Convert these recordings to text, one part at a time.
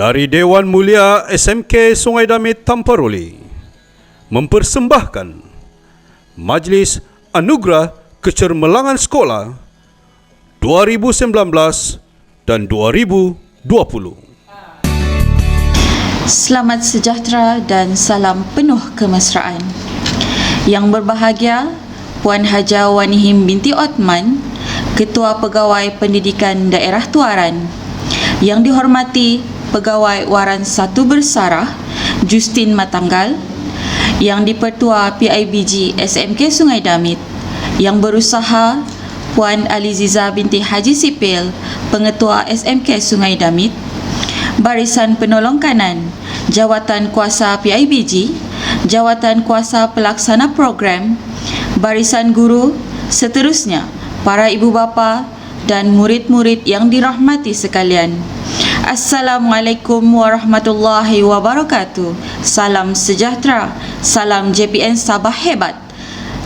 dari Dewan Mulia SMK Sungai Damit Tamparoli mempersembahkan Majlis Anugerah Kecemerlangan Sekolah 2019 dan 2020. Selamat sejahtera dan salam penuh kemesraan. Yang berbahagia Puan Haja Wanihim binti Othman, Ketua Pegawai Pendidikan Daerah Tuaran. Yang dihormati Pegawai Waran 1 Bersarah Justin Matanggal, yang dipertua PIBG SMK Sungai Damit. Yang berusaha Puan Aliziza binti Haji Sipil, Pengetua SMK Sungai Damit. Barisan Penolong Kanan, Jawatan Kuasa PIBG, Jawatan Kuasa Pelaksana Program, Barisan Guru, seterusnya para ibu bapa dan murid-murid yang dirahmati sekalian. Assalamualaikum warahmatullahi wabarakatuh. Salam sejahtera, salam JPN Sabah hebat.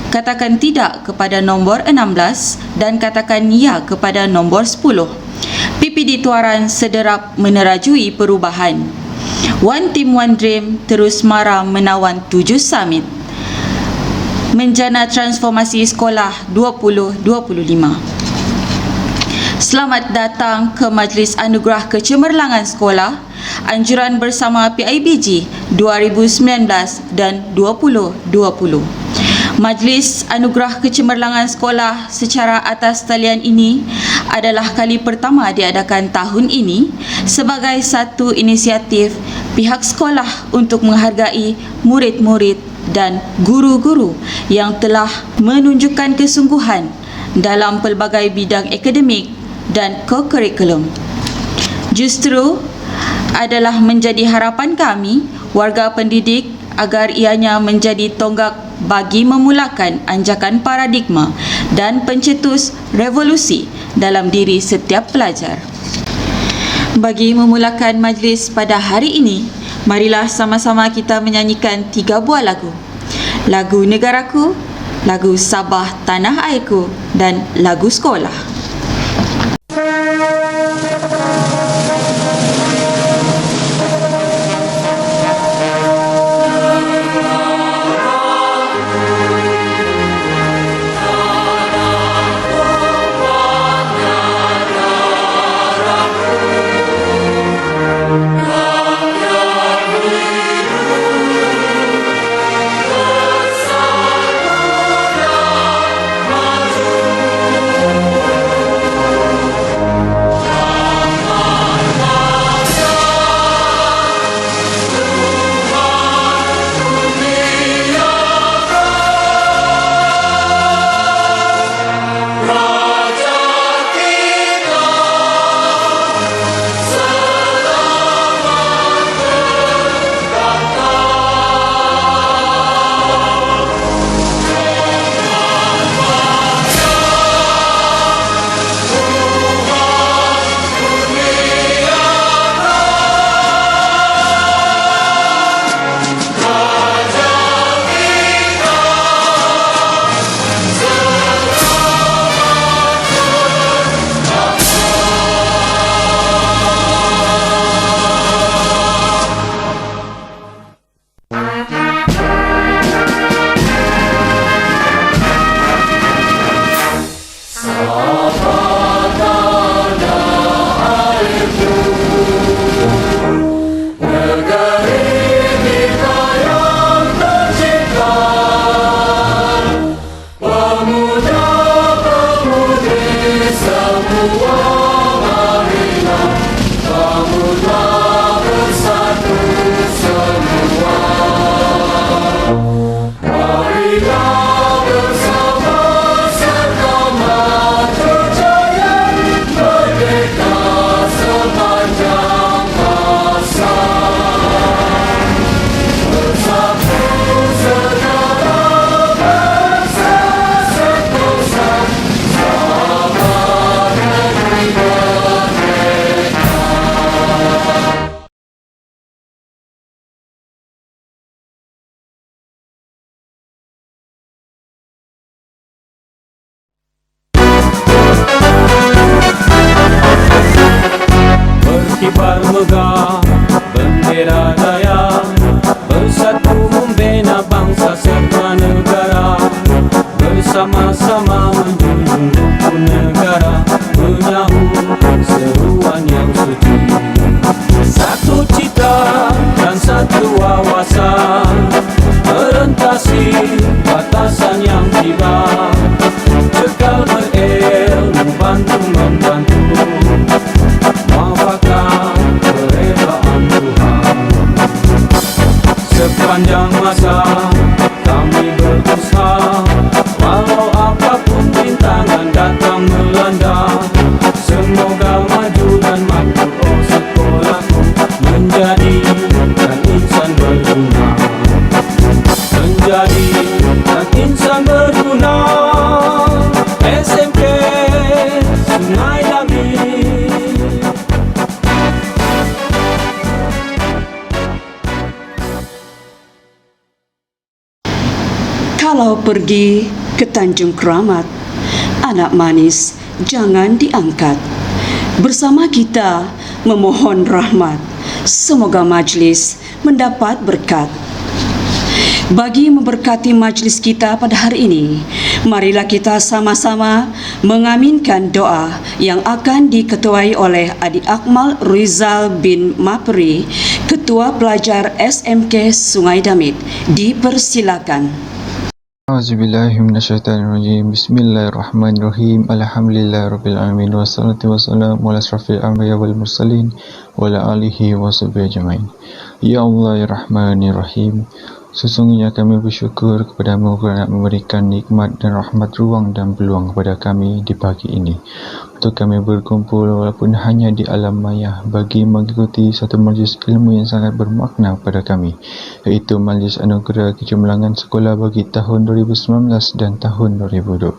Katakan tidak kepada nombor 16 dan katakan ya kepada nombor 10. PPD Tuaran sederap menerajui perubahan. One Team One Dream terus mara menawan 7 summit. Menjana Transformasi Sekolah 2025. Selamat datang ke Majlis Anugerah Kecemerlangan Sekolah Anjuran Bersama PIBG 2019 dan 2020. Majlis Anugerah Kecemerlangan Sekolah secara atas talian ini adalah kali pertama diadakan tahun ini sebagai satu inisiatif pihak sekolah untuk menghargai murid-murid dan guru-guru yang telah menunjukkan kesungguhan dalam pelbagai bidang akademik dan co-curriculum. Justru adalah menjadi harapan kami, warga pendidik, agar ianya menjadi tonggak bagi memulakan anjakan paradigma dan pencetus revolusi dalam diri setiap pelajar. Bagi memulakan majlis pada hari ini, marilah sama-sama kita menyanyikan 3 buah lagu. Lagu Negaraku, lagu Sabah Tanah Airku dan lagu sekolah. Berkibar megah sepanjang masa kami berusaha, walau apapun rintangan datang melanda. Semoga maju dan mampu, oh sekolahku, menjadikan insan berguna, menjadikan insan berguna. SMK Sungai Damit. Kalau pergi ke Tanjung Keramat, anak manis jangan diangkat. Bersama kita memohon rahmat, semoga majlis mendapat berkat. Bagi memberkati majlis kita pada hari ini, marilah kita sama-sama mengaminkan doa yang akan diketuai oleh Adik Akmal Rizal bin Mapri, Ketua Pelajar SMK Sungai Damit. Dipersilakan. A'udzubillahiminasyaitanirrajim. Bismillahirrahmanirrahim. Alhamdulillahirrabbilalamin. Wassalatu wassalamu ala asrafil anbiya wal mursalin wa ala alihi wa sahbihi ajma'in. Ya Allah ya Rahman ya Rahim, sesungguhnya kami bersyukur kepadamu kerana memberikan nikmat dan rahmat ruang dan peluang kepada kami di pagi ini untuk kami berkumpul walaupun hanya di alam maya bagi mengikuti satu majlis ilmu yang sangat bermakna kepada kami, iaitu Majlis Anugerah Kecemerlangan Sekolah bagi tahun 2019 dan tahun 2020.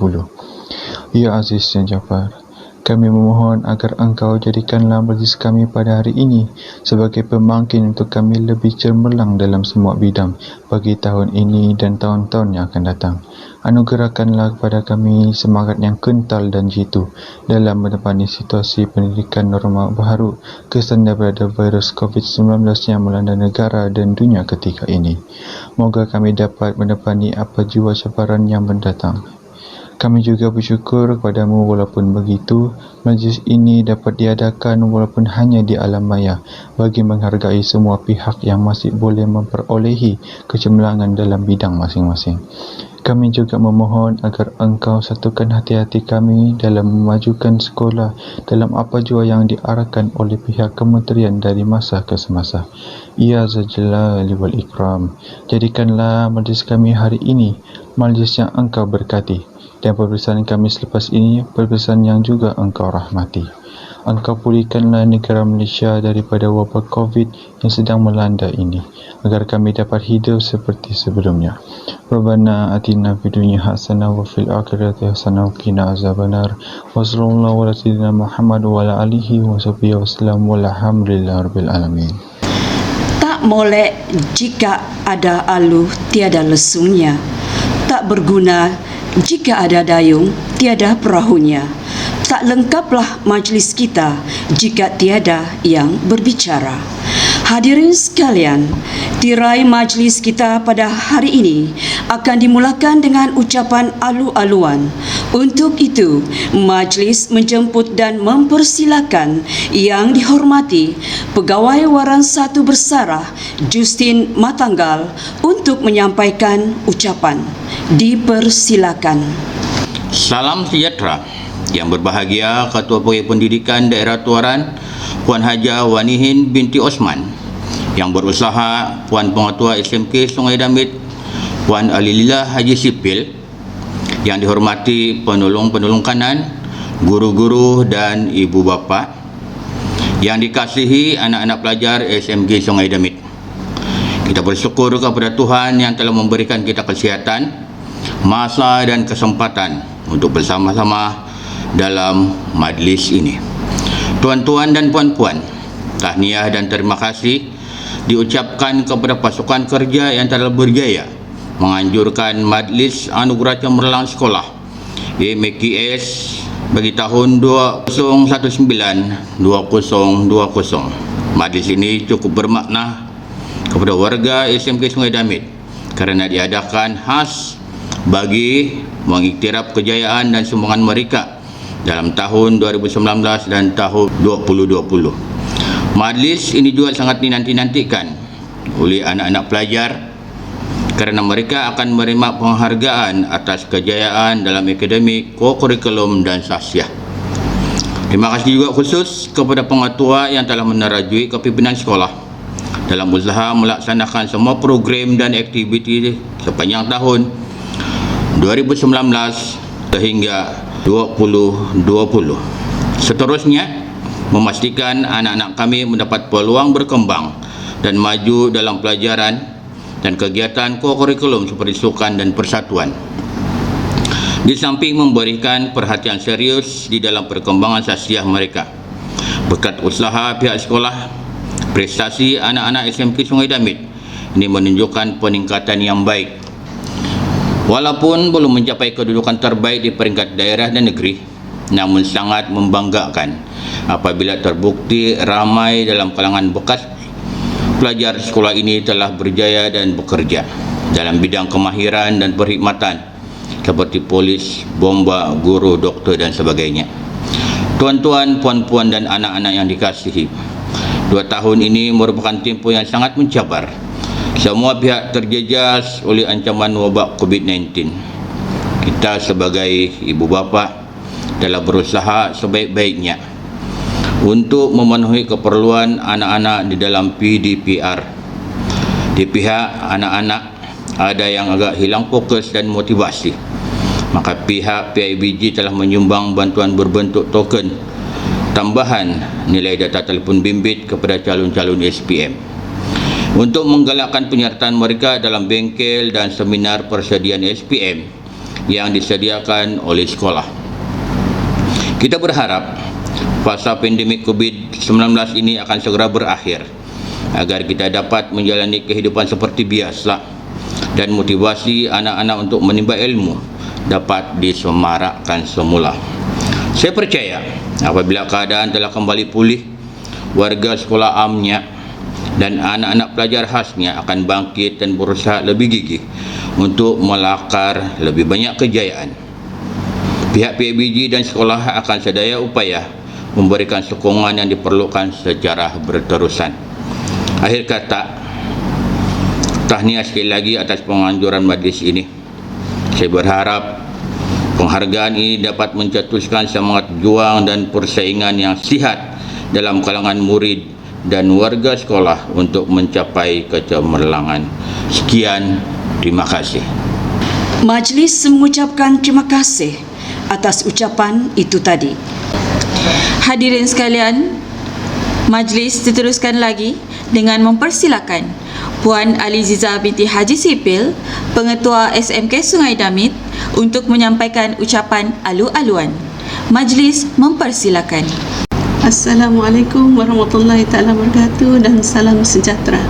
Ya Aziz dan Jafar, kami memohon agar Engkau jadikanlah majlis kami pada hari ini sebagai pembangkit untuk kami lebih cemerlang dalam semua bidang bagi tahun ini dan tahun-tahun yang akan datang. Anugerahkanlah kepada kami semangat yang kental dan jitu dalam menepani situasi pendidikan normal baru kesan daripada virus COVID-19 yang melanda negara dan dunia ketika ini. Moga kami dapat menepani apa jua cabaran yang mendatang. Kami juga bersyukur kepadamu walaupun begitu, majlis ini dapat diadakan walaupun hanya di alam maya bagi menghargai semua pihak yang masih boleh memperolehi kecemerlangan dalam bidang masing-masing. Kami juga memohon agar Engkau satukan hati-hati kami dalam memajukan sekolah dalam apa jua yang diarahkan oleh pihak kementerian dari masa ke semasa. Ya Zal-Jalali wal Ikram, jadikanlah majlis kami hari ini majlis yang Engkau berkati, dan peperiksaan kami selepas ini peperiksaan yang juga Engkau rahmati. Engkau pulihkanlah negara Malaysia daripada wabak COVID yang sedang melanda ini, agar kami dapat hidup seperti sebelumnya. Rabbana atina fid dunya hasanah wa fil akhirati hasanah wa qina azabannar. Wa sallallahu ala sayyidina Muhammad wa ala alihi wa sahbihi wasallam walhamdulillahirabbil alamin. Tak molek jika ada aluh tiada lesungnya, tak berguna jika ada dayung tiada perahunya. Tak lengkaplah majlis kita jika tiada yang berbicara. Hadirin sekalian, tirai majlis kita pada hari ini akan dimulakan dengan ucapan alu-aluan. Untuk itu, majlis menjemput dan mempersilakan Yang dihormati Pegawai Waran 1 Bersarah Justin Matanggal untuk menyampaikan ucapan. Dipersilakan. Salam sejahtera. Yang berbahagia Ketua Pegawai Pendidikan Daerah Tuaran Puan Haja Wanihin binti Osman, yang berusaha Puan Pengetua SMK Sungai Damit Puan Alilillah Haji Sipil, yang dihormati penolong-penolong kanan, guru-guru dan ibu bapa, yang dikasihi anak-anak pelajar SMK Sungai Damit. Kita bersyukur kepada Tuhan yang telah memberikan kita kesihatan, masa dan kesempatan untuk bersama-sama dalam majlis ini. Tuan-tuan dan puan-puan, tahniah dan terima kasih diucapkan kepada pasukan kerja yang telah berjaya menganjurkan Majlis Anugerah Cemerlang Sekolah MAKS bagi tahun 2019-2020. Majlis ini cukup bermakna kepada warga SMK Sungai Damit kerana diadakan khas bagi mengiktiraf kejayaan dan sumbangan mereka dalam tahun 2019 dan tahun 2020. Majlis ini juga sangat dinanti-nantikan oleh anak-anak pelajar kerana mereka akan menerima penghargaan atas kejayaan dalam akademik, kurikulum dan sahsiah. Terima kasih juga khusus kepada pengetua yang telah menerajui kepimpinan sekolah dalam usaha melaksanakan semua program dan aktiviti sepanjang tahun 2019 sehingga 2020. Seterusnya, memastikan anak-anak kami mendapat peluang berkembang dan maju dalam pelajaran dan kegiatan kokurikulum seperti sukan dan persatuan. Di samping memberikan perhatian serius di dalam perkembangan sasiah mereka, berkat usaha pihak sekolah, prestasi anak-anak SMK Sungai Damit ini menunjukkan peningkatan yang baik. Walaupun belum mencapai kedudukan terbaik di peringkat daerah dan negeri, namun sangat membanggakan apabila terbukti ramai dalam kalangan bekas pelajar sekolah ini telah berjaya dan bekerja dalam bidang kemahiran dan perkhidmatan seperti polis, bomba, guru, doktor dan sebagainya. Tuan-tuan, puan-puan dan anak-anak yang dikasihi, 2 tahun ini merupakan tempoh yang sangat mencabar. Semua pihak terjejas oleh ancaman wabak COVID-19. Kita sebagai ibu bapa telah berusaha sebaik-baiknya untuk memenuhi keperluan anak-anak di dalam PDPR. Di pihak anak-anak ada yang agak hilang fokus dan motivasi, maka pihak PIBG telah menyumbang bantuan berbentuk token tambahan nilai data telefon bimbit kepada calon-calon SPM untuk menggalakkan penyertaan mereka dalam bengkel dan seminar persediaan SPM yang disediakan oleh sekolah. Kita berharap fasa pandemik COVID-19 ini akan segera berakhir agar kita dapat menjalani kehidupan seperti biasa dan motivasi anak-anak untuk menimba ilmu dapat disemarakkan semula. Saya percaya apabila keadaan telah kembali pulih, warga sekolah amnya dan anak-anak pelajar khasnya akan bangkit dan berusaha lebih gigih untuk melakar lebih banyak kejayaan. Pihak PIBG dan sekolah akan sedaya upaya memberikan sokongan yang diperlukan secara berterusan. Akhir kata, tahniah sekali lagi atas penganjuran majlis ini. Saya berharap penghargaan ini dapat mencetuskan semangat juang dan persaingan yang sihat dalam kalangan murid dan warga sekolah untuk mencapai kecemerlangan. Sekian, terima kasih. Majlis mengucapkan terima kasih atas ucapan itu tadi. Hadirin sekalian, majlis diteruskan lagi dengan mempersilakan Puan Aliziza binti Haji Sipil, Pengetua SMK Sungai Damit, untuk menyampaikan ucapan alu-aluan. Majlis mempersilakan. Assalamualaikum warahmatullahi taala wabarakatuh dan salam sejahtera.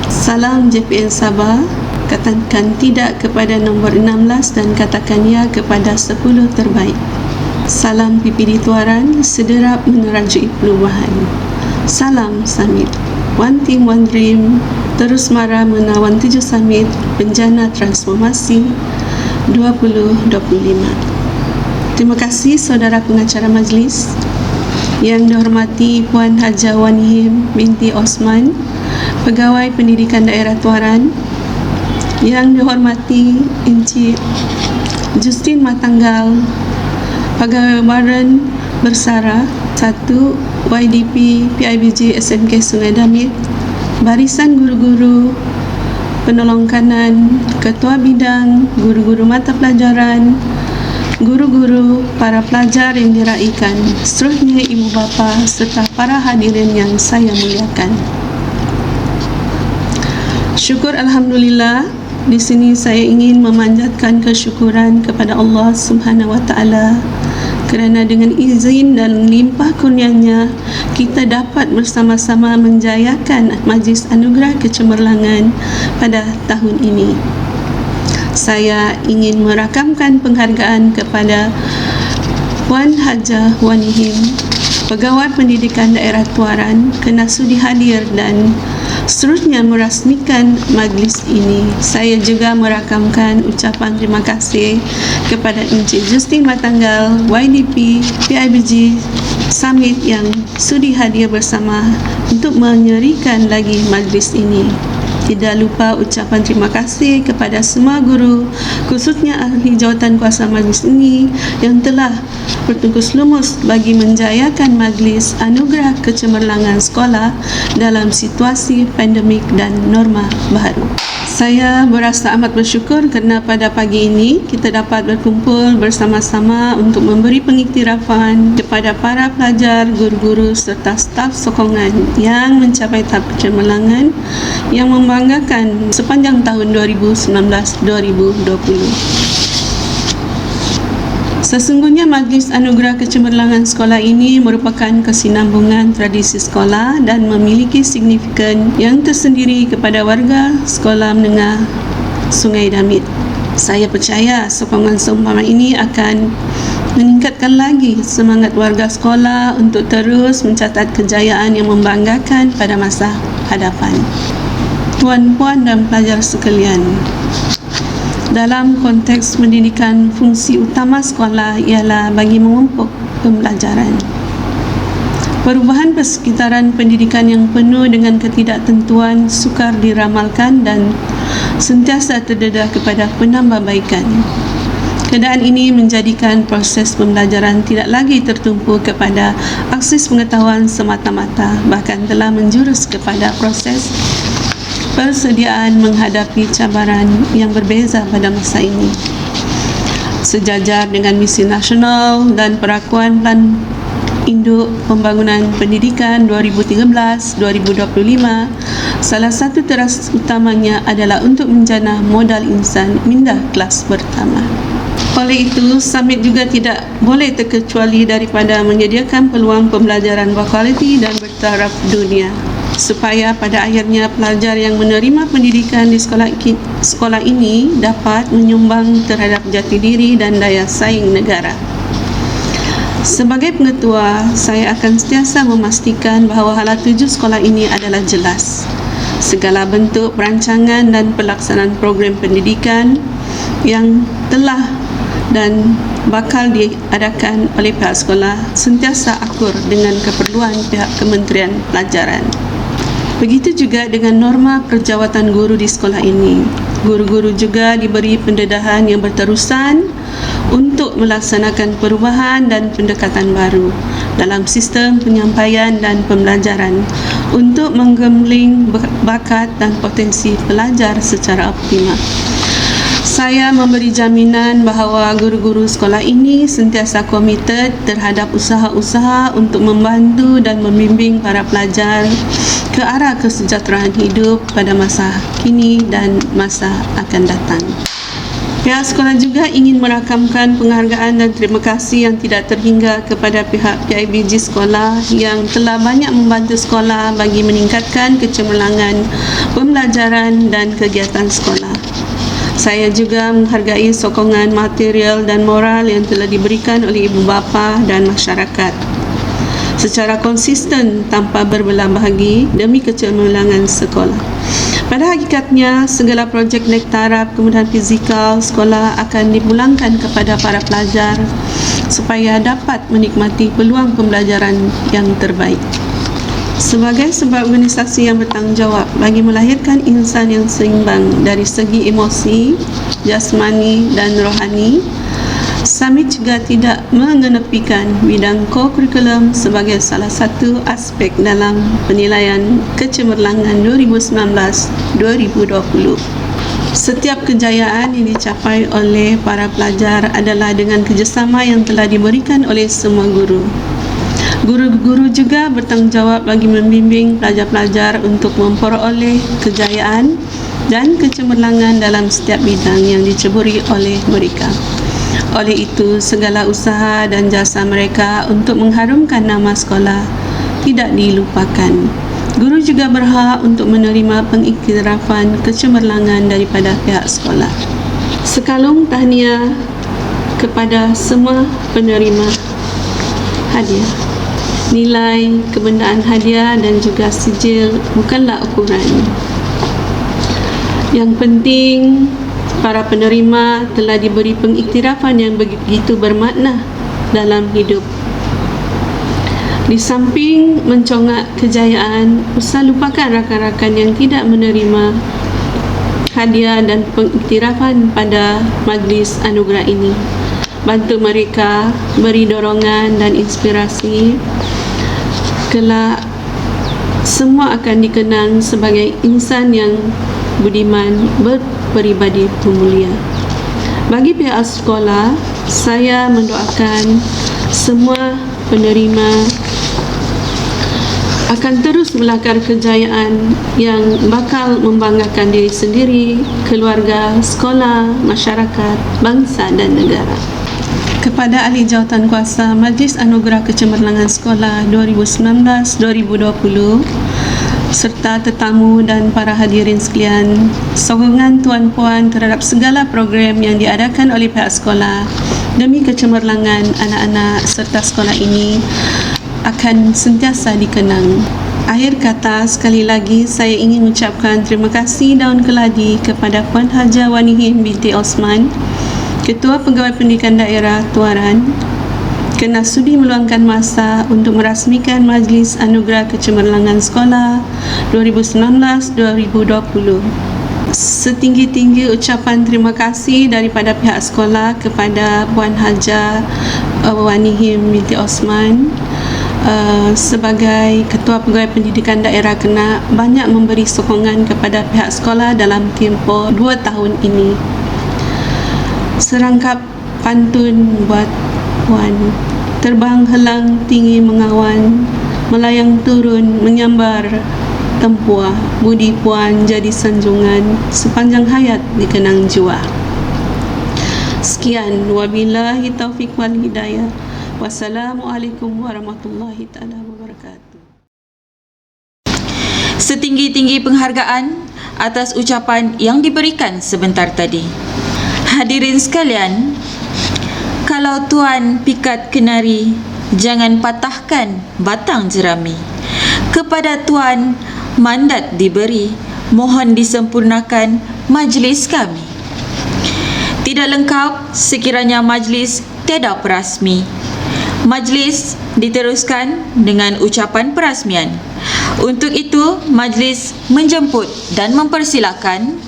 Salam JPN Sabah, katakan tidak kepada nombor 16 dan katakan ya kepada 10 terbaik. Salam PPD Tuaran, sederap menerajui perubahan. Salam Summit, One Team One Dream, terus marah menawan 7 Summit, Bencana Transformasi 2025. Terima kasih saudara pengacara majlis. Yang dihormati Puan Haja Wanihim binti Osman, Pegawai Pendidikan Daerah Tuaran. Yang dihormati Encik Justin Matanggal, Pegawai Baran Bersara 1 YDP PIBG SMK Sungai Damit, barisan guru-guru penolong kanan, ketua bidang, guru-guru mata pelajaran, guru-guru, para pelajar yang diraikan, seterusnya ibu bapa serta para hadirin yang saya muliakan. Syukur Alhamdulillah, di sini saya ingin memanjatkan kesyukuran kepada Allah Subhanahu wa taala kerana dengan izin dan limpah kurnianya kita dapat bersama-sama menjayakan Majlis Anugerah Kecemerlangan pada tahun ini. Saya ingin merakamkan penghargaan kepada Puan Haja Wanihim, Pegawai Pendidikan Daerah Tuaran, kerana sudi hadir dan seterusnya merasmikan majlis ini. Saya juga merakamkan ucapan terima kasih kepada Encik Justin Matanggal, YDP PIBG Summit yang sudi hadir bersama untuk menyerikan lagi majlis ini. Tidak lupa ucapan terima kasih kepada semua guru, khususnya ahli jawatan kuasa majlis ini yang telah bertungkus lumus bagi menjayakan majlis anugerah kecemerlangan sekolah dalam situasi pandemik dan norma baru. Saya berasa amat bersyukur kerana pada pagi ini kita dapat berkumpul bersama-sama untuk memberi pengiktirafan kepada para pelajar, guru-guru serta staf sokongan yang mencapai tahap kecemerlangan yang membanggakan sepanjang tahun 2019-2020. Sesungguhnya Majlis Anugerah Kecemerlangan Sekolah ini merupakan kesinambungan tradisi sekolah dan memiliki signifikan yang tersendiri kepada warga sekolah menengah Sungai Damit. Saya percaya sokongan seumpama ini akan meningkatkan lagi semangat warga sekolah untuk terus mencatat kejayaan yang membanggakan pada masa hadapan. Tuan-puan dan pelajar sekalian, dalam konteks pendidikan, fungsi utama sekolah ialah bagi memupuk pembelajaran. Perubahan persekitaran pendidikan yang penuh dengan ketidaktentuan sukar diramalkan dan sentiasa terdedah kepada penambahbaikan. Keadaan ini menjadikan proses pembelajaran tidak lagi tertumpu kepada akses pengetahuan semata-mata, bahkan telah menjurus kepada proses persediaan menghadapi cabaran yang berbeza pada masa ini. Sejajar dengan misi nasional dan perakuan Plan Induk Pembangunan Pendidikan 2013-2025, salah satu teras utamanya adalah untuk menjana modal insan minda kelas pertama. Oleh itu, summit juga tidak boleh terkecuali daripada menyediakan peluang pembelajaran berkualiti dan bertaraf dunia, supaya pada akhirnya pelajar yang menerima pendidikan di sekolah ini dapat menyumbang terhadap jati diri dan daya saing negara. Sebagai pengetua, saya akan sentiasa memastikan bahawa hala tuju sekolah ini adalah jelas. Segala bentuk perancangan dan pelaksanaan program pendidikan yang telah dan bakal diadakan oleh pihak sekolah sentiasa akur dengan keperluan pihak Kementerian Pelajaran. Begitu juga dengan norma perjawatan guru di sekolah ini. Guru-guru juga diberi pendedahan yang berterusan untuk melaksanakan perubahan dan pendekatan baru dalam sistem penyampaian dan pembelajaran untuk menggembling bakat dan potensi pelajar secara optimal. Saya memberi jaminan bahawa guru-guru sekolah ini sentiasa komited terhadap usaha-usaha untuk membantu dan membimbing para pelajar ke arah kesejahteraan hidup pada masa kini dan masa akan datang. Pihak sekolah juga ingin merakamkan penghargaan dan terima kasih yang tidak terhingga kepada pihak PIBG sekolah yang telah banyak membantu sekolah bagi meningkatkan kecemerlangan pembelajaran dan kegiatan sekolah. Saya juga menghargai sokongan material dan moral yang telah diberikan oleh ibu bapa dan masyarakat secara konsisten tanpa berbelah bahagi demi kecemerlangan sekolah. Pada hakikatnya, segala projek naik taraf kemudahan fizikal sekolah akan dipulangkan kepada para pelajar supaya dapat menikmati peluang pembelajaran yang terbaik. Sebagai sebuah organisasi yang bertanggungjawab bagi melahirkan insan yang seimbang dari segi emosi, jasmani dan rohani, Summit juga tidak mengenepikan bidang co-curriculum sebagai salah satu aspek dalam penilaian kecemerlangan 2019-2020. Setiap kejayaan yang dicapai oleh para pelajar adalah dengan kerjasama yang telah diberikan oleh semua guru. Guru-guru juga bertanggungjawab bagi membimbing pelajar-pelajar untuk memperoleh kejayaan dan kecemerlangan dalam setiap bidang yang diceburi oleh mereka. Oleh itu, segala usaha dan jasa mereka untuk mengharumkan nama sekolah tidak dilupakan. Guru juga berhak untuk menerima pengiktirafan kecemerlangan daripada pihak sekolah. Sekalung tahniah kepada semua penerima hadiah. Nilai, kebendaan hadiah dan juga sijil bukanlah ukuran. Yang penting, para penerima telah diberi pengiktirafan yang begitu bermakna dalam hidup. Di samping mencongak kejayaan, usah lupakan rakan-rakan yang tidak menerima hadiah dan pengiktirafan pada majlis anugerah ini. Bantu mereka, beri dorongan dan inspirasi. Kelak semua akan dikenang sebagai insan yang budiman, berperibadi mulia. Bagi pihak sekolah, saya mendoakan semua penerima akan terus melakar kejayaan yang bakal membanggakan diri sendiri, keluarga, sekolah, masyarakat, bangsa dan negara. Kepada Ahli Jawatan Kuasa Majlis Anugerah Kecemerlangan Sekolah 2019-2020 serta tetamu dan para hadirin sekalian, sokongan tuan-puan terhadap segala program yang diadakan oleh pihak sekolah demi kecemerlangan anak-anak serta sekolah ini akan sentiasa dikenang. Akhir kata, sekali lagi saya ingin mengucapkan terima kasih daun keladi kepada Puan Haja Wanihin binti Osman, Ketua Pegawai Pendidikan Daerah Tuaran, kerana sudi meluangkan masa untuk merasmikan Majlis Anugerah Kecemerlangan Sekolah 2019-2020. Setinggi-tinggi ucapan terima kasih daripada pihak sekolah kepada Puan Haja Wanihim binti Osman sebagai Ketua Pegawai Pendidikan Daerah kena banyak memberi sokongan kepada pihak sekolah dalam tempoh 2 tahun ini. Serangkap pantun buat Puan. Terbang helang tinggi mengawan, melayang turun menyambar tempuah, budi Puan jadi sanjungan, sepanjang hayat dikenang jua. Sekian, wabillahi taufiq wal hidayah. Wassalamualaikum warahmatullahi taala wabarakatuh. Setinggi-tinggi penghargaan atas ucapan yang diberikan sebentar tadi. Hadirin sekalian, kalau Tuan pikat kenari, jangan patahkan batang jerami. Kepada Tuan mandat diberi, mohon disempurnakan majlis kami. Tidak lengkap sekiranya majlis tiada perasmi. Majlis diteruskan dengan ucapan perasmian. Untuk itu, majlis menjemput dan mempersilakan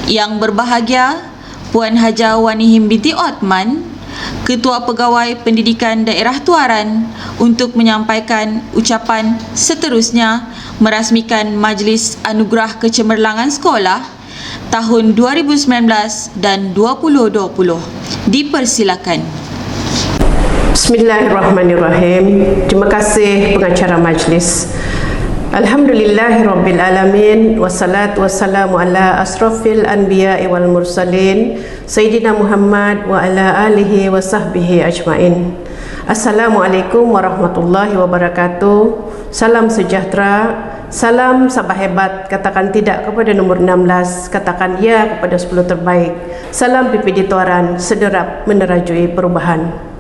Yang berbahagia Puan Haja Wanihim binti Othman, Ketua Pegawai Pendidikan Daerah Tuaran, untuk menyampaikan ucapan seterusnya merasmikan Majlis Anugerah Kecemerlangan Sekolah tahun 2019 dan 2020. Dipersilakan. Bismillahirrahmanirrahim. Terima kasih pengacara majlis. Alhamdulillahirrabbilalamin. Wassalatu wassalamu ala asrafil anbiya'i wal mursalin Sayyidina Muhammad wa ala alihi wa sahbihi ajma'in. Assalamualaikum warahmatullahi wabarakatuh. Salam sejahtera. Salam sabah hebat. Katakan tidak kepada nombor 16, katakan ya kepada 10 terbaik. Salam PPD Tuaran, sederap menerajui perubahan.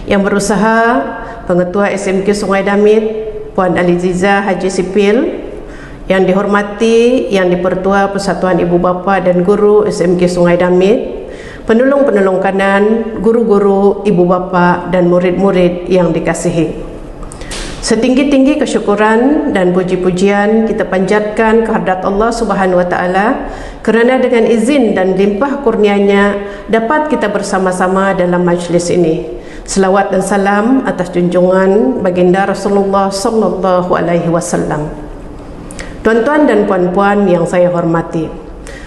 Yang berusaha, Pengetua SMK Sungai Damit Puan Aliziza Haji Sipil, yang dihormati Yang di-Pertua Persatuan Ibu Bapa dan Guru SMK Sungai Damit, penolong-penolong kanan, guru-guru, ibu bapa dan murid-murid yang dikasihi. Setinggi-tinggi kesyukuran dan puji-pujian kita panjatkan kehadrat Allah Subhanahu wa taala kerana dengan izin dan limpah kurnia-Nya dapat kita bersama-sama dalam majlis ini. Selawat dan salam atas junjungan baginda Rasulullah sallallahu alaihi wasallam. Tuan-tuan dan puan-puan yang saya hormati,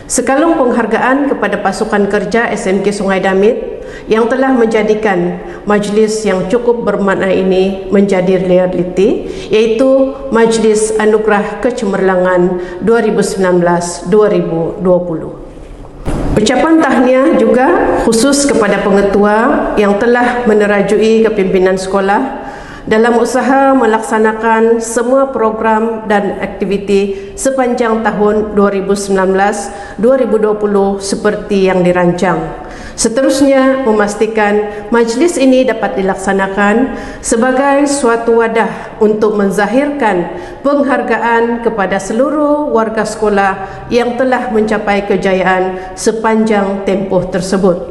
sekalung penghargaan kepada pasukan kerja SMK Sungai Damit yang telah menjadikan majlis yang cukup bermakna ini menjadi realiti, iaitu Majlis Anugerah Kecemerlangan 2019-2020. Ucapan tahniah juga khusus kepada pengetua yang telah menerajui kepimpinan sekolah dalam usaha melaksanakan semua program dan aktiviti sepanjang tahun 2019-2020 seperti yang dirancang. Seterusnya, memastikan majlis ini dapat dilaksanakan sebagai suatu wadah untuk menzahirkan penghargaan kepada seluruh warga sekolah yang telah mencapai kejayaan sepanjang tempoh tersebut.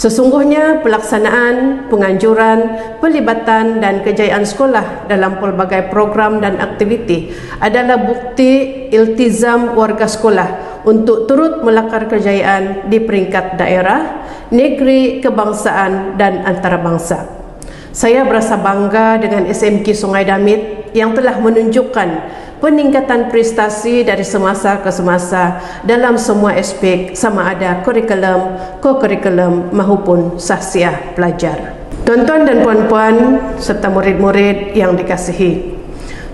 Sesungguhnya pelaksanaan, penganjuran, pelibatan dan kejayaan sekolah dalam pelbagai program dan aktiviti adalah bukti iltizam warga sekolah untuk turut melakar kejayaan di peringkat daerah, negeri, kebangsaan dan antarabangsa. Saya berasa bangga dengan SMK Sungai Damit yang telah menunjukkan peningkatan prestasi dari semasa ke semasa dalam semua aspek sama ada kurikulum, ko-kurikulum maupun sahsiah pelajar. Tuan-tuan dan puan-puan serta murid-murid yang dikasihi,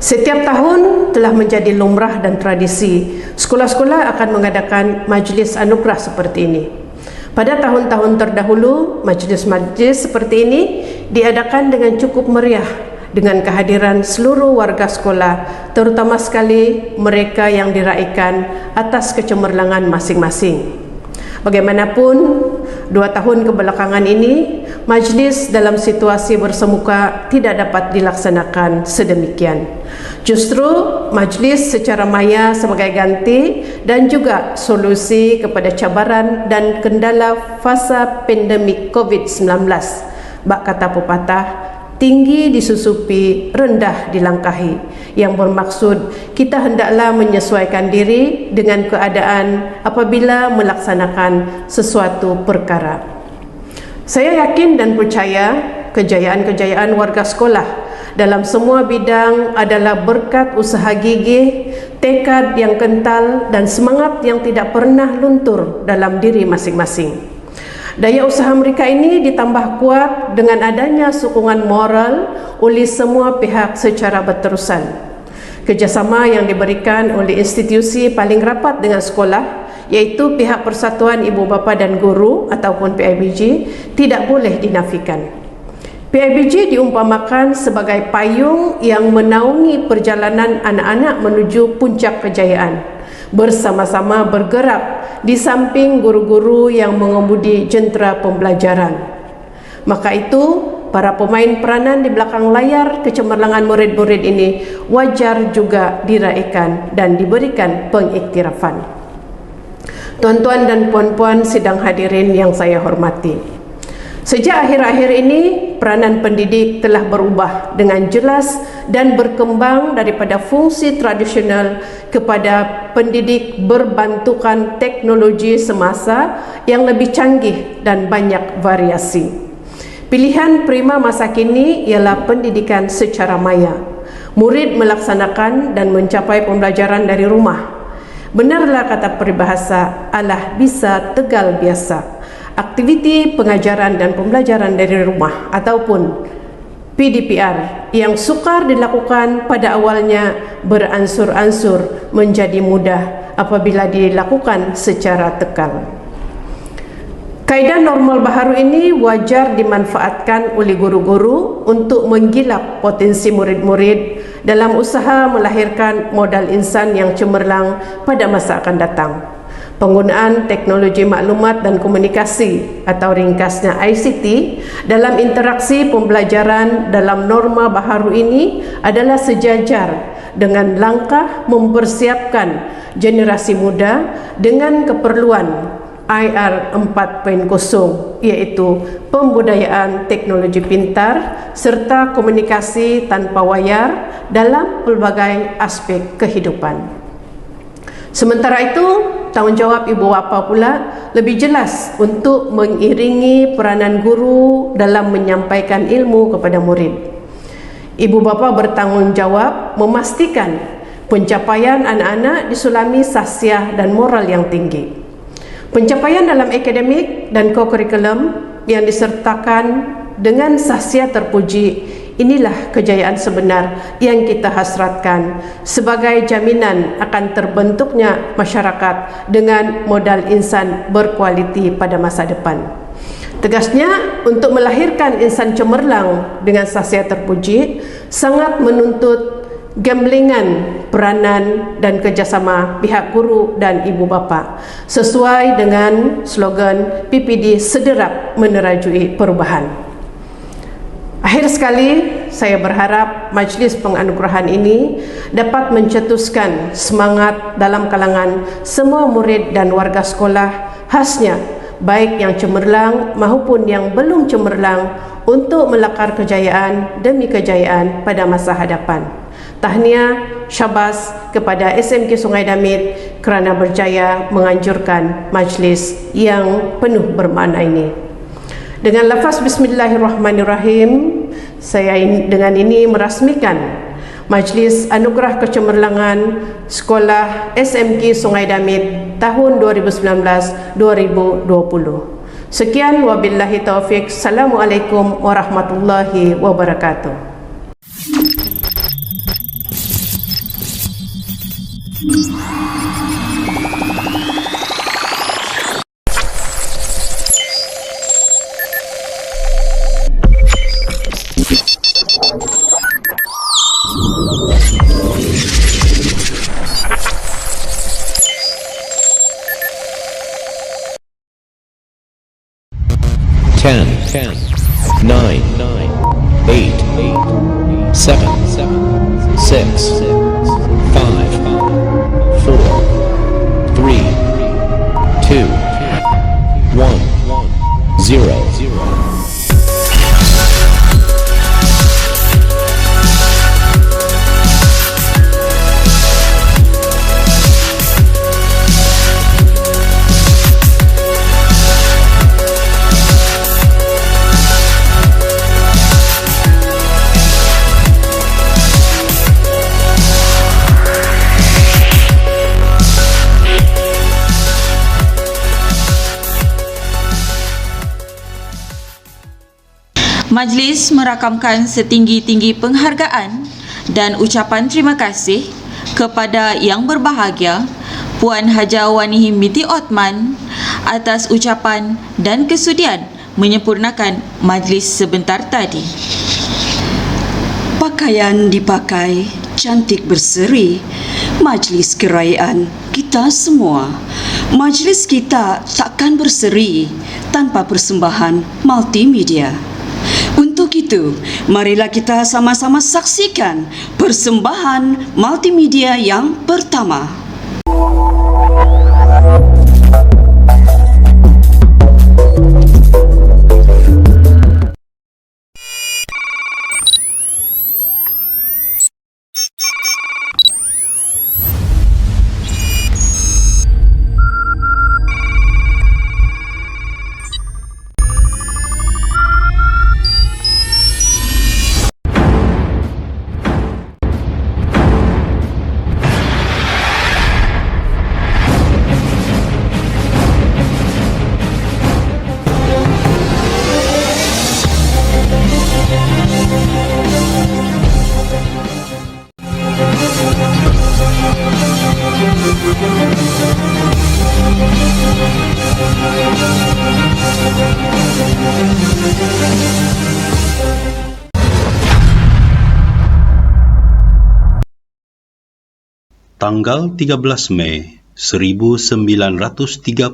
setiap tahun telah menjadi lumrah dan tradisi sekolah-sekolah akan mengadakan majlis anugerah seperti ini. Pada tahun-tahun terdahulu, majlis-majlis seperti ini diadakan dengan cukup meriah dengan kehadiran seluruh warga sekolah, terutama sekali mereka yang diraikan atas kecemerlangan masing-masing. Bagaimanapun, 2 tahun kebelakangan ini, majlis dalam situasi bersemuka tidak dapat dilaksanakan sedemikian. Justru, majlis secara maya sebagai ganti dan juga solusi kepada cabaran dan kendala fasa pandemik COVID-19. Bak kata pepatah, tinggi disusupi, rendah dilangkahi, yang bermaksud kita hendaklah menyesuaikan diri dengan keadaan apabila melaksanakan sesuatu perkara. Saya yakin dan percaya kejayaan-kejayaan warga sekolah dalam semua bidang adalah berkat usaha gigih, tekad yang kental dan semangat yang tidak pernah luntur dalam diri masing-masing. Daya usaha mereka ini ditambah kuat dengan adanya sokongan moral oleh semua pihak secara berterusan. Kerjasama yang diberikan oleh institusi paling rapat dengan sekolah, iaitu pihak Persatuan Ibu Bapa dan Guru ataupun PIBG, tidak boleh dinafikan. PIBG diumpamakan sebagai payung yang menaungi perjalanan anak-anak menuju puncak kejayaan, bersama-sama bergerak di samping guru-guru yang mengemudi jentera pembelajaran. Maka itu, para pemain peranan di belakang layar kecemerlangan murid-murid ini wajar juga diraikan dan diberikan pengiktirafan. Tuan-tuan dan puan-puan sidang hadirin yang saya hormati, sejak akhir-akhir ini, peranan pendidik telah berubah dengan jelas dan berkembang daripada fungsi tradisional kepada pendidik berbantukan teknologi semasa yang lebih canggih dan banyak variasi. Pilihan prima masa kini ialah pendidikan secara maya. Murid melaksanakan dan mencapai pembelajaran dari rumah. Benarlah kata peribahasa, alah bisa tegal biasa. Aktiviti pengajaran dan pembelajaran dari rumah ataupun PDPR yang sukar dilakukan pada awalnya beransur-ansur menjadi mudah apabila dilakukan secara tekal. Kaedah normal baharu ini wajar dimanfaatkan oleh guru-guru untuk menggilap potensi murid-murid dalam usaha melahirkan modal insan yang cemerlang pada masa akan datang. Penggunaan teknologi maklumat dan komunikasi atau ringkasnya ICT dalam interaksi pembelajaran dalam norma baharu ini adalah sejajar dengan langkah mempersiapkan generasi muda dengan keperluan IR 4.0, iaitu pembudayaan teknologi pintar serta komunikasi tanpa wayar dalam pelbagai aspek kehidupan. Sementara itu, tanggungjawab ibu bapa pula lebih jelas untuk mengiringi peranan guru dalam menyampaikan ilmu kepada murid. Ibu bapa bertanggungjawab memastikan pencapaian anak-anak disulami sahsiah dan moral yang tinggi. Pencapaian dalam akademik dan ko-kurikulum yang disertakan dengan sahsiah terpuji, inilah kejayaan sebenar yang kita hasratkan sebagai jaminan akan terbentuknya masyarakat dengan modal insan berkualiti pada masa depan. Tegasnya, untuk melahirkan insan cemerlang dengan sahsiah terpuji sangat menuntut gamblingan, peranan dan kerjasama pihak guru dan ibu bapa sesuai dengan slogan PPD sederap menerajui perubahan. Akhir sekali, saya berharap majlis penganugerahan ini dapat mencetuskan semangat dalam kalangan semua murid dan warga sekolah, khasnya baik yang cemerlang maupun yang belum cemerlang, untuk melakar kejayaan demi kejayaan pada masa hadapan. Tahniah, syabas kepada SMK Sungai Damit kerana berjaya menganjurkan majlis yang penuh bermakna ini. Dengan lafaz Bismillahirrahmanirrahim, saya dengan ini merasmikan Majlis Anugerah Kecemerlangan Sekolah SMK Sungai Damit tahun 2019-2020. Sekian, wabillahi taufik. Assalamualaikum warahmatullahi wabarakatuh. Ten, 9, 8, 7, 6, 5, 4, 3, 2, 1, 0. Majlis merakamkan setinggi-tinggi penghargaan dan ucapan terima kasih kepada Yang Berbahagia Puan Hajah Wanihim binti Othman atas ucapan dan kesudian menyempurnakan majlis sebentar tadi. Pakaian dipakai, cantik berseri, majlis kerayaan kita semua. Majlis kita takkan berseri tanpa persembahan multimedia. Untuk itu, marilah kita sama-sama saksikan persembahan multimedia yang pertama. Tanggal 13 Mei 1936,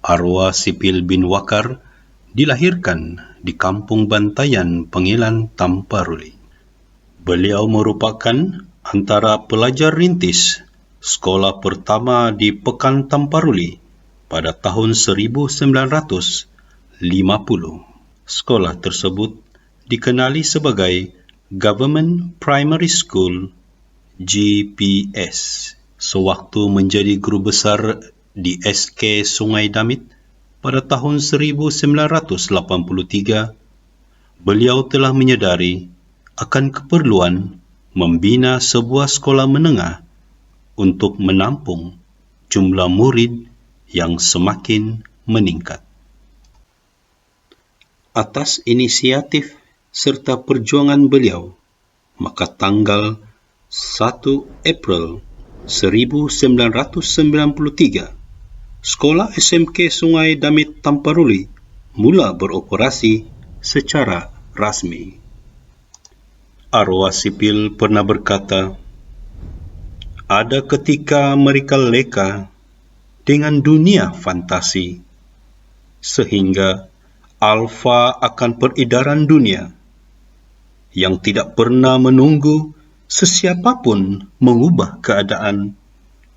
Arwah Sipil bin Wakar dilahirkan di Kampung Bantayan, Pengilan, Tamparuli. Beliau merupakan antara pelajar rintis sekolah pertama di Pekan Tamparuli pada tahun 1950. Sekolah tersebut dikenali sebagai Government Primary School GPS. Sewaktu menjadi guru besar di SK Sungai Damit pada tahun 1983, beliau telah menyedari akan keperluan membina sebuah sekolah menengah untuk menampung jumlah murid yang semakin meningkat. Atas inisiatif serta perjuangan beliau, maka tanggal 1 April 1993, Sekolah SMK Sungai Damit Tamparuli mula beroperasi secara rasmi. Arwah Sipil pernah berkata, ada ketika mereka leka dengan dunia fantasi, sehingga alfa akan peredaran dunia yang tidak pernah menunggu sesiapapun mengubah keadaan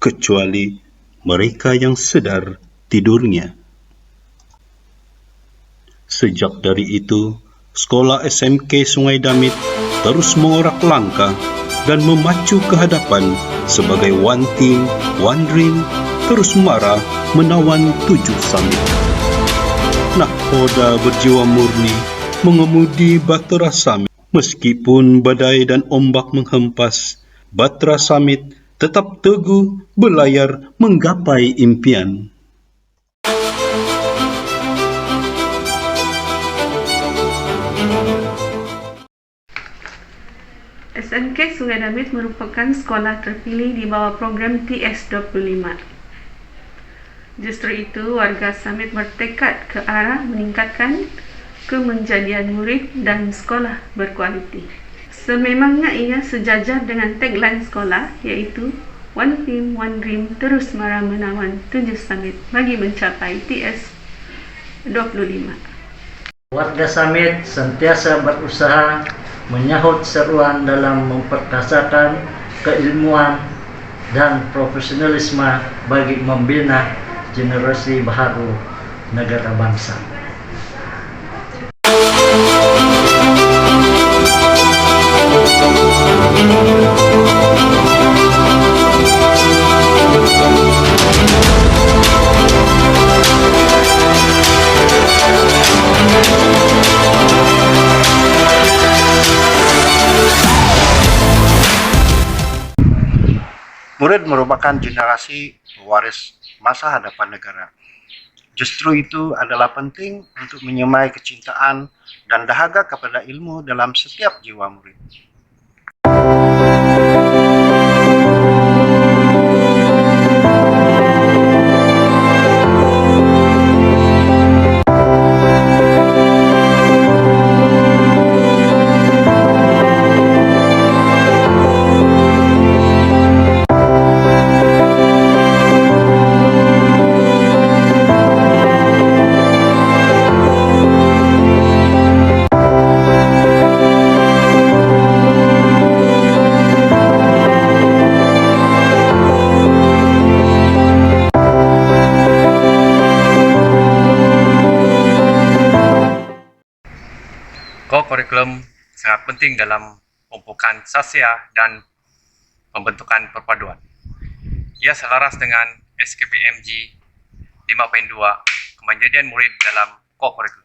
kecuali mereka yang sedar tidurnya Sejak dari itu, sekolah SMK Sungai Damit terus mengorak langkah dan memacu ke hadapan sebagai one team, one dream, terus marah menawan 7 summit. Nahkoda berjiwa murni mengemudi Bahtera Summit. Meskipun badai dan ombak menghempas, Bahtera Summit tetap teguh berlayar menggapai impian. SMK Sungai Damit merupakan sekolah terpilih di bawah program TS25. Justru itu, warga Summit bertekad ke arah meningkatkan kemenjadian murid dan sekolah berkualiti. Sememangnya ia sejajar dengan tagline sekolah, iaitu One Team, One Dream, terus marah menawan 7 Summit bagi mencapai TS25. Warga Summit sentiasa berusaha menyahut seruan dalam memperkasakan keilmuan dan profesionalisme bagi membina generasi baru negara bangsa. Murid merupakan generasi pewaris masa hadapan negara. Justru itu adalah penting untuk menyemai kecintaan dan dahaga kepada ilmu dalam setiap jiwa murid. Kurikulum sangat penting dalam pemupukan sasya dan pembentukan perpaduan. Ia selaras dengan SKPMG 5.2, kemenjadian murid dalam kurikulum.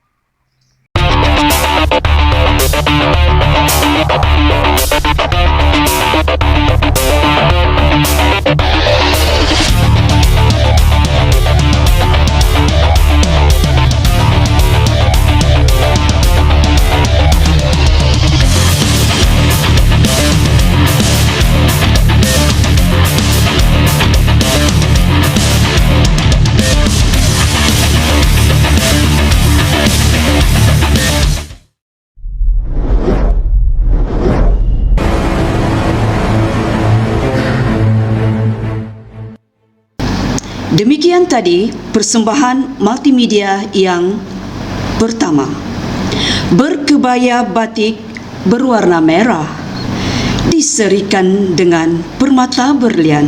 Demikian tadi persembahan multimedia yang pertama. Berkebaya batik berwarna merah, diserikan dengan permata berlian.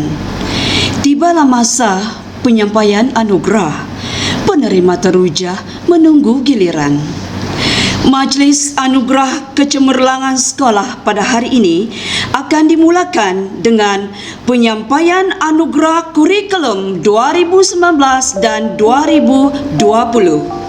Tibalah masa penyampaian anugerah, penerima teruja menunggu giliran. Majlis Anugerah Kecemerlangan Sekolah pada hari ini akan dimulakan dengan penyampaian anugerah kurikulum 2019 dan 2020.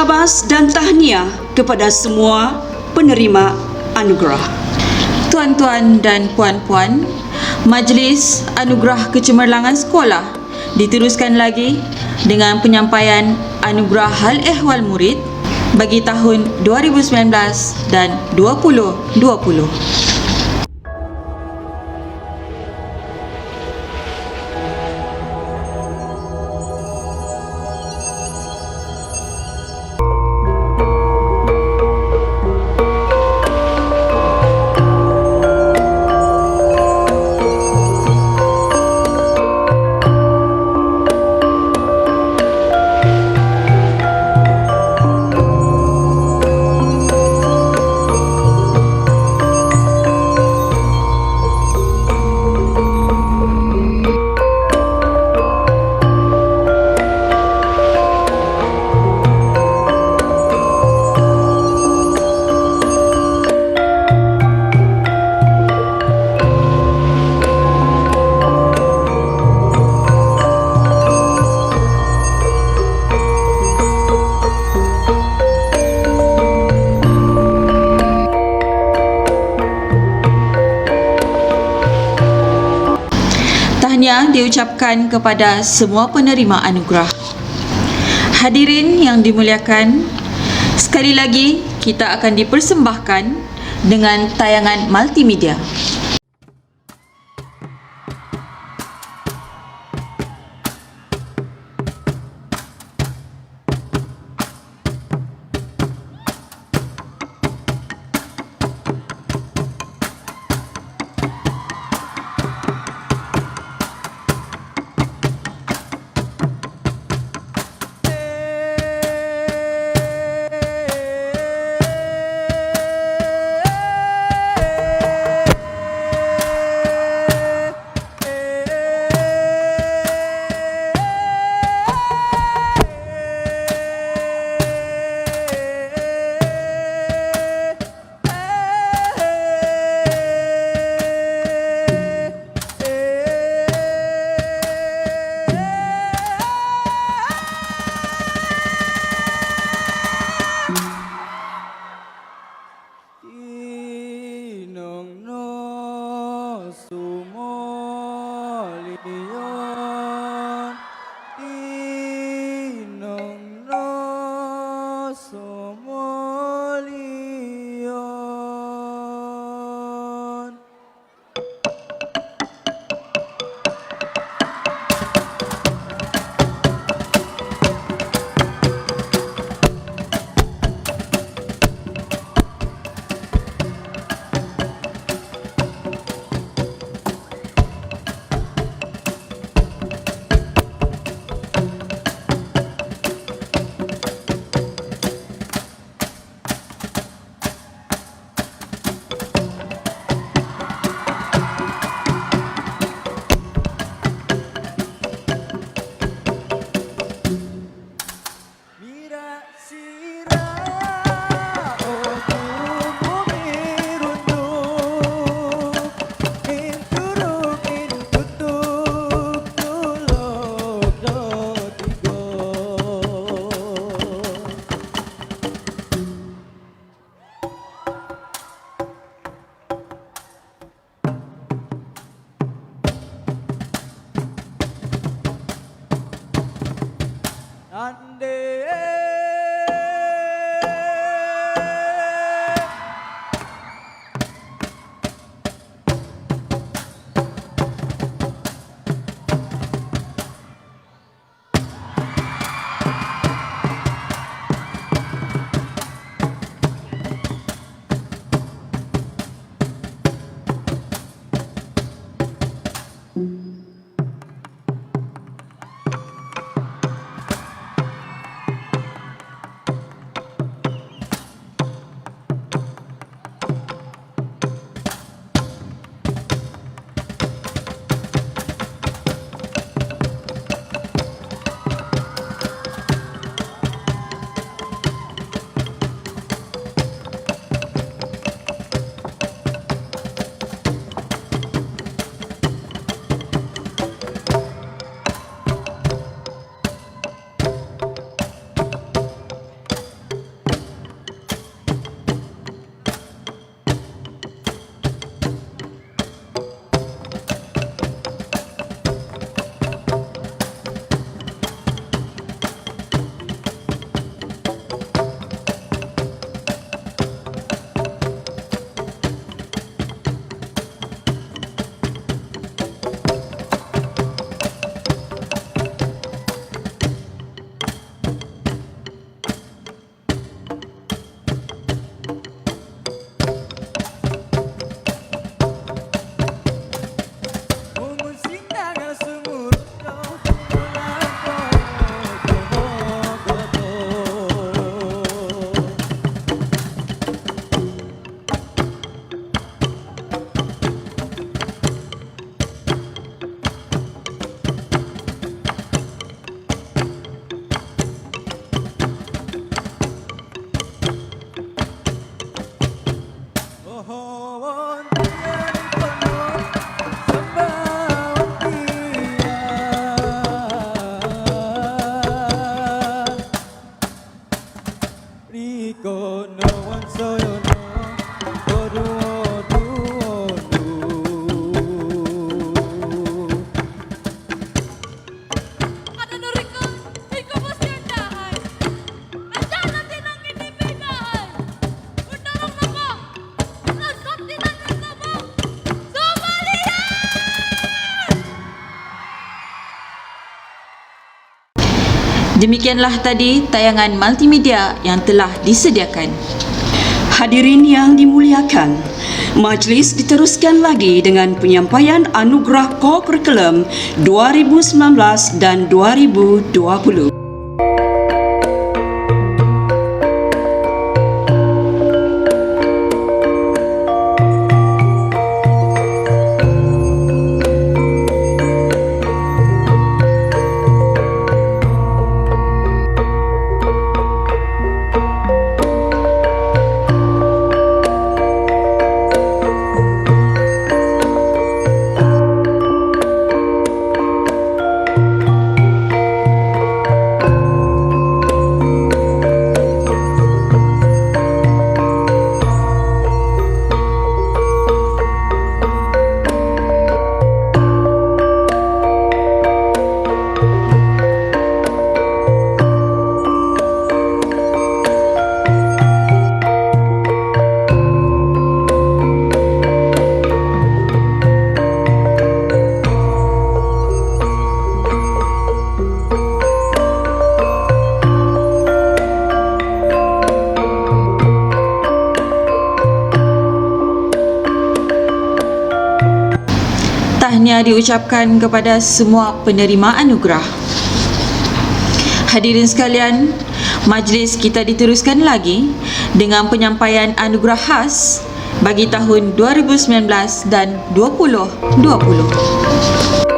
syabas dan tahniah kepada semua penerima anugerah. Tuan-tuan dan puan-puan, Majlis Anugerah Kecemerlangan Sekolah diteruskan lagi dengan penyampaian Anugerah Hal Ehwal Murid bagi tahun 2019 dan 2020. Tahniah diucapkan kepada semua penerima anugerah. Hadirin yang dimuliakan, sekali lagi kita akan dipersembahkan dengan tayangan multimedia. Demikianlah tadi tayangan multimedia yang telah disediakan. Hadirin yang dimuliakan, majlis diteruskan lagi dengan penyampaian anugerah co-curriculum 2019 dan 2020. Tahniah diucapkan kepada semua penerima anugerah. Hadirin sekalian, majlis kita diteruskan lagi dengan penyampaian anugerah khas bagi tahun 2019 dan 2020.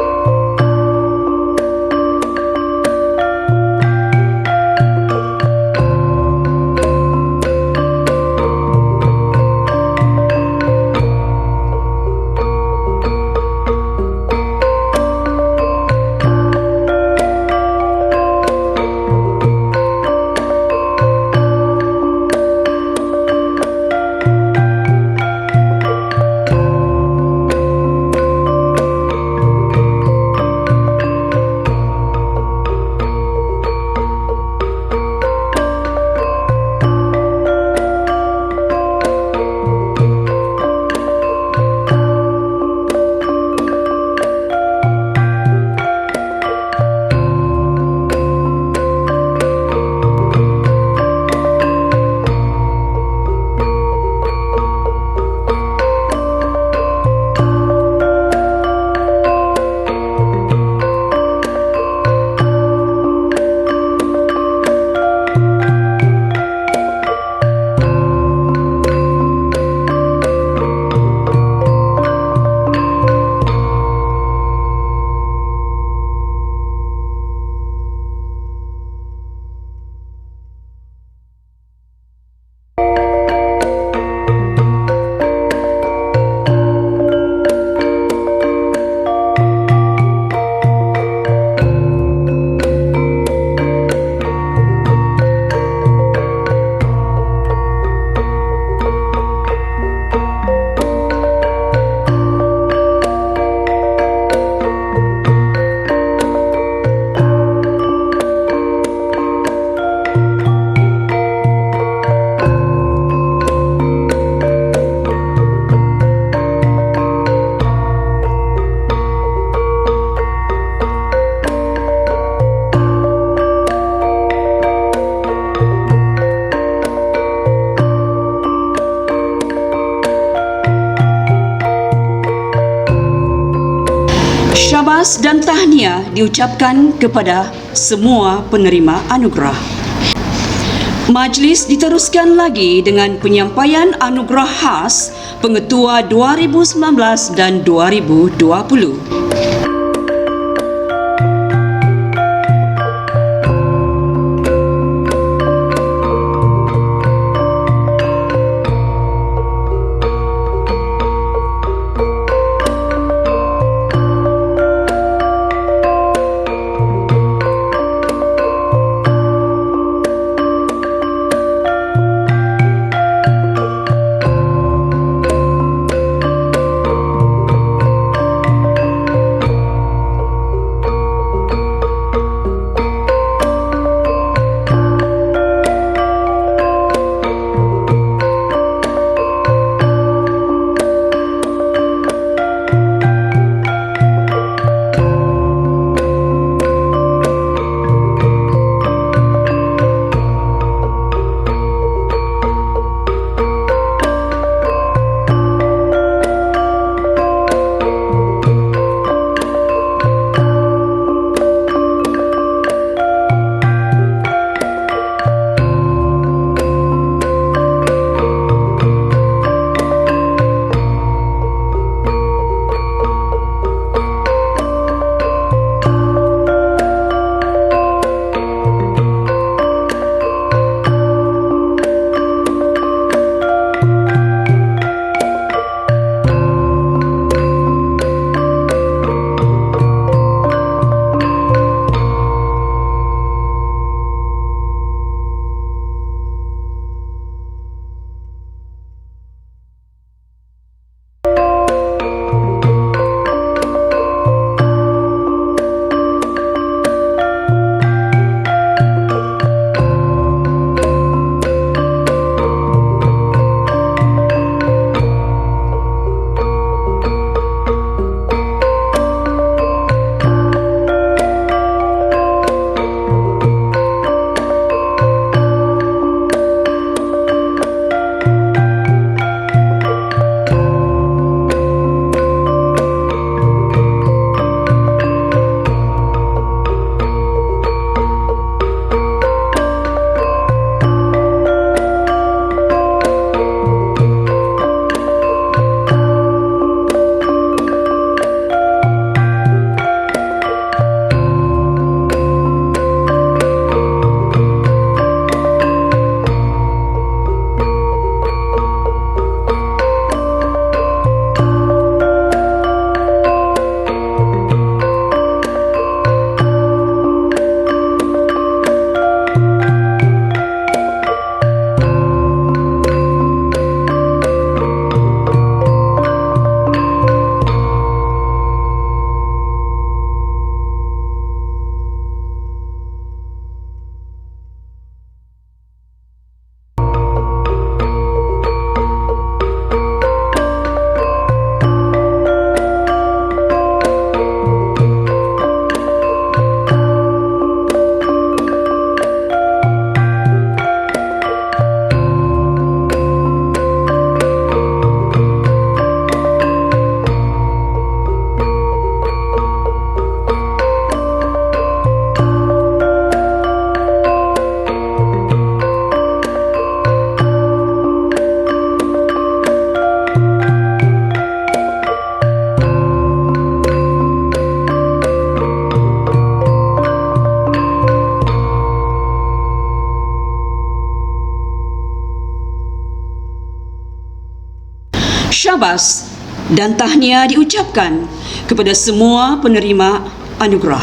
Syabas dan tahniah diucapkan kepada semua penerima anugerah. Majlis diteruskan lagi dengan penyampaian anugerah khas Pengetua 2019 dan 2020. tabas dan tahniah diucapkan kepada semua penerima anugerah.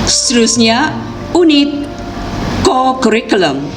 Seterusnya, unit co-curriculum.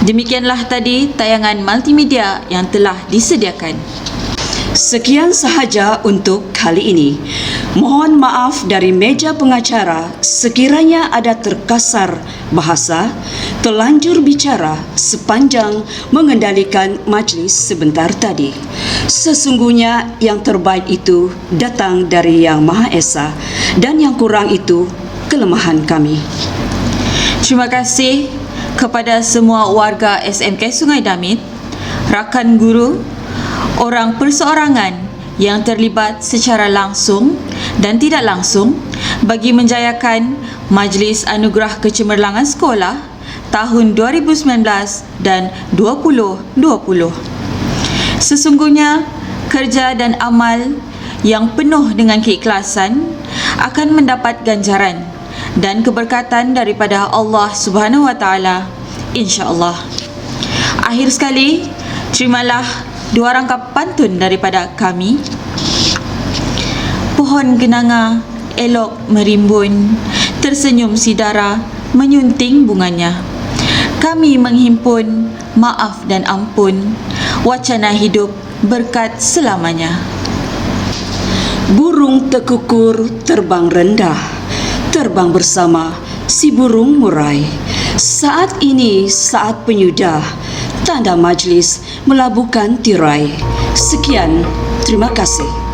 Demikianlah tadi tayangan multimedia yang telah disediakan. Sekian sahaja untuk kali ini. Mohon maaf dari meja pengacara sekiranya ada terkasar bahasa, terlanjur bicara sepanjang mengendalikan majlis sebentar tadi. Sesungguhnya yang terbaik itu datang dari Yang Maha Esa dan yang kurang itu kelemahan kami. Terima kasih kepada semua warga SMK Sungai Damit, rakan guru, orang perseorangan yang terlibat secara langsung dan tidak langsung bagi menjayakan Majlis Anugerah Kecemerlangan Sekolah tahun 2019 dan 2020. Sesungguhnya, kerja dan amal yang penuh dengan keikhlasan akan mendapat ganjaran dan keberkatan daripada Allah Subhanahu wa taala, insya-Allah. Akhir sekali, terimalah dua rangkap pantun daripada kami. Pohon kenanga elok merimbun, tersenyum si dara menyunting bunganya. Kami menghimpun maaf dan ampun, wacana hidup berkat selamanya. Burung tekukur terbang rendah, terbang bersama si burung murai. Saat ini saat penyudah, tanda majlis melabuhkan tirai. Sekian, terima kasih.